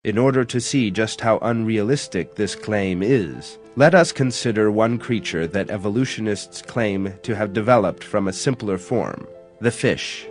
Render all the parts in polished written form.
In order to see just how unrealistic this claim is, let us consider one creature that evolutionists claim to have developed from a simpler form, the fish.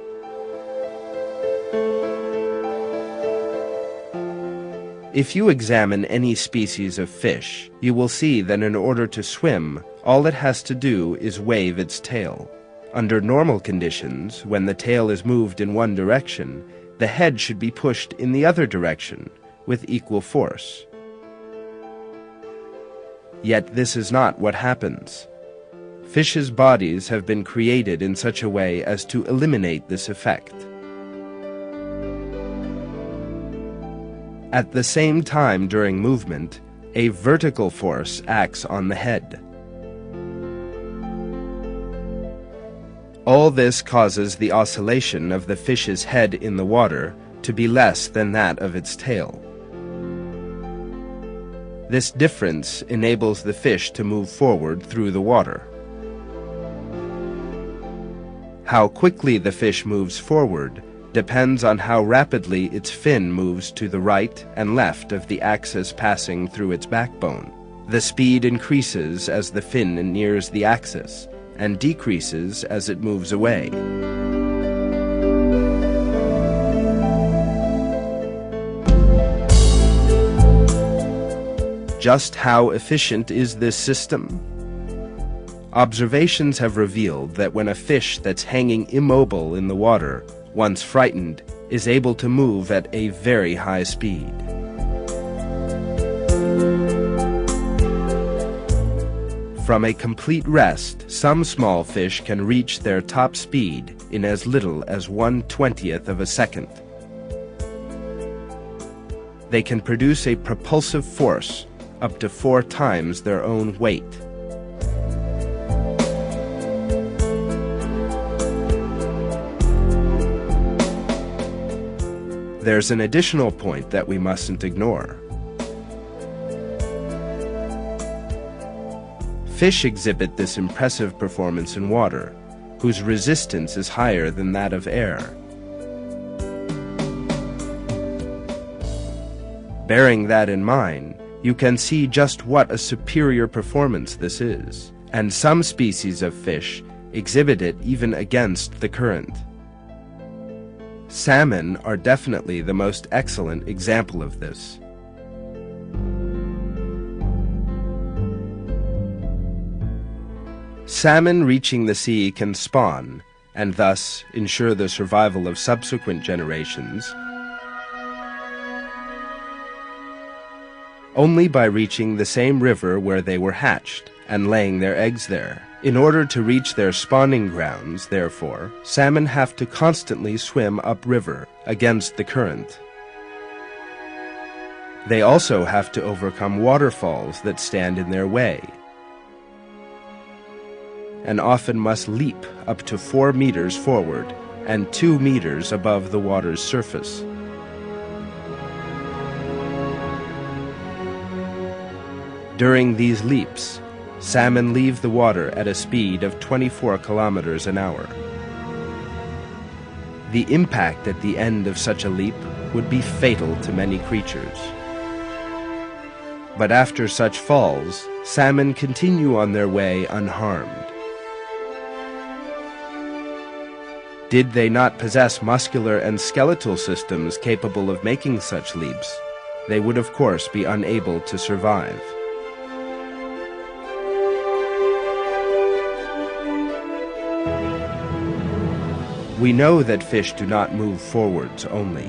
If you examine any species of fish, you will see that in order to swim, all it has to do is wave its tail. Under normal conditions, when the tail is moved in one direction, the head should be pushed in the other direction with equal force. Yet this is not what happens. Fishes' bodies have been created in such a way as to eliminate this effect. At the same time during movement, a vertical force acts on the head. All this causes the oscillation of the fish's head in the water to be less than that of its tail. This difference enables the fish to move forward through the water. How quickly the fish moves forward depends on how rapidly its fin moves to the right and left of the axis passing through its backbone. The speed increases as the fin nears the axis and decreases as it moves away. Just how efficient is this system? Observations have revealed that when a fish that's hanging immobile in the water, once frightened, is able to move at a very high speed. From a complete rest, some small fish can reach their top speed in as little as 1/20th of a second. They can produce a propulsive force up to 4 times their own weight. There's an additional point that we mustn't ignore. Fish exhibit this impressive performance in water, whose resistance is higher than that of air. Bearing that in mind, you can see just what a superior performance this is, and some species of fish exhibit it even against the current. Salmon are definitely the most excellent example of this. Salmon reaching the sea can spawn, and thus ensure the survival of subsequent generations, only by reaching the same river where they were hatched and laying their eggs there. In order to reach their spawning grounds, therefore, salmon have to constantly swim upriver against the current. They also have to overcome waterfalls that stand in their way, and often must leap up to 4 meters forward and 2 meters above the water's surface. During these leaps, salmon leave the water at a speed of 24 kilometers an hour. The impact at the end of such a leap would be fatal to many creatures. But after such falls, salmon continue on their way unharmed. Did they not possess muscular and skeletal systems capable of making such leaps, they would of course be unable to survive. We know that fish do not move forwards only.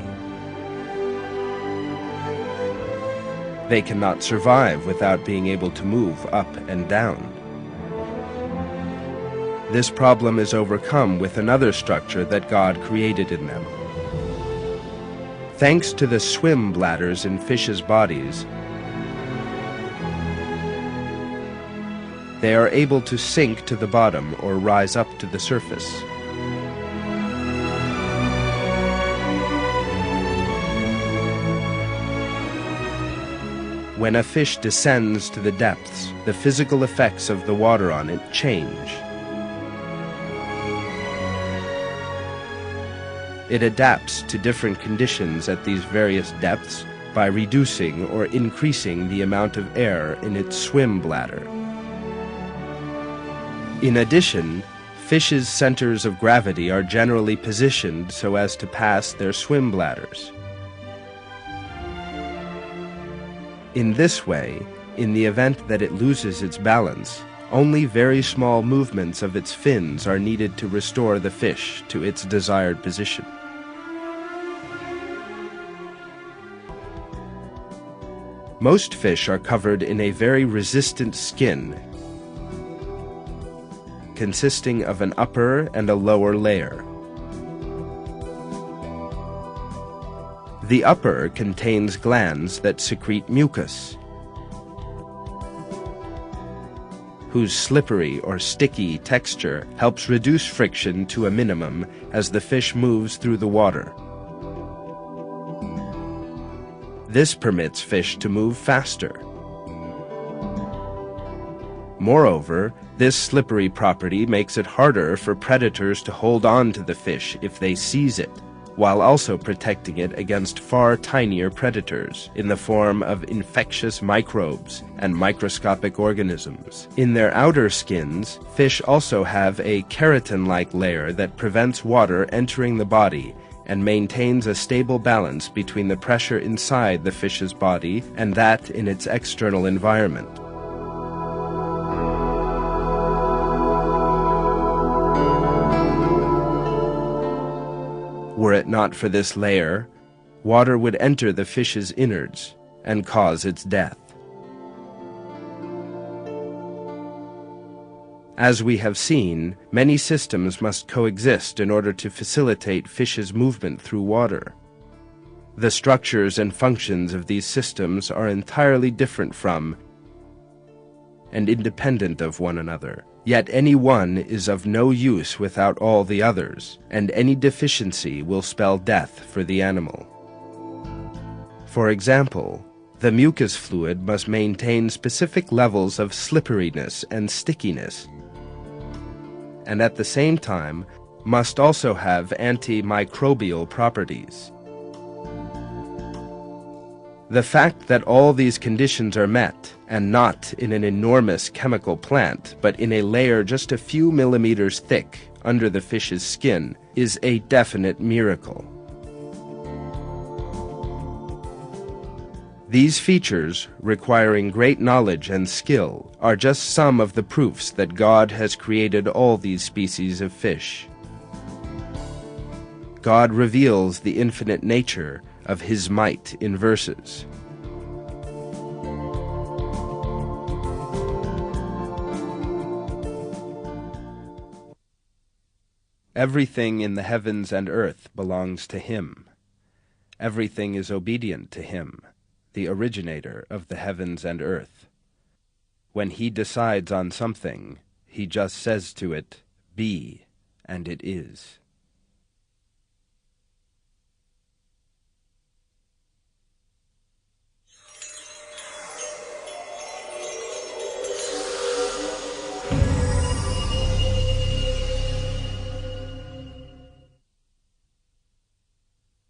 They cannot survive without being able to move up and down. This problem is overcome with another structure that God created in them. Thanks to the swim bladders in fishes' bodies, they are able to sink to the bottom or rise up to the surface. When a fish descends to the depths, the physical effects of the water on it change. It adapts to different conditions at these various depths by reducing or increasing the amount of air in its swim bladder. In addition, fish's centers of gravity are generally positioned so as to pass their swim bladders. In this way, in the event that it loses its balance, only very small movements of its fins are needed to restore the fish to its desired position. Most fish are covered in a very resistant skin, consisting of an upper and a lower layer. The upper contains glands that secrete mucus, whose slippery or sticky texture helps reduce friction to a minimum as the fish moves through the water. This permits fish to move faster. Moreover, this slippery property makes it harder for predators to hold on to the fish if they seize it, while also protecting it against far tinier predators in the form of infectious microbes and microscopic organisms. In their outer skins, fish also have a keratin-like layer that prevents water entering the body and maintains a stable balance between the pressure inside the fish's body and that in its external environment. Were it not for this layer, water would enter the fish's innards and cause its death. As we have seen, many systems must coexist in order to facilitate fish's movement through water. The structures and functions of these systems are entirely different from and independent of one another. Yet any one is of no use without all the others, and any deficiency will spell death for the animal. For example, the mucus fluid must maintain specific levels of slipperiness and stickiness, and at the same time must also have antimicrobial properties. The fact that all these conditions are met, and not in an enormous chemical plant, but in a layer just a few millimeters thick under the fish's skin, is a definite miracle. These features, requiring great knowledge and skill, are just some of the proofs that God has created all these species of fish. God reveals the infinite nature of His might in verses. Everything in the heavens and earth belongs to Him. Everything is obedient to Him, the originator of the heavens and earth. When He decides on something, He just says to it, "Be," and it is.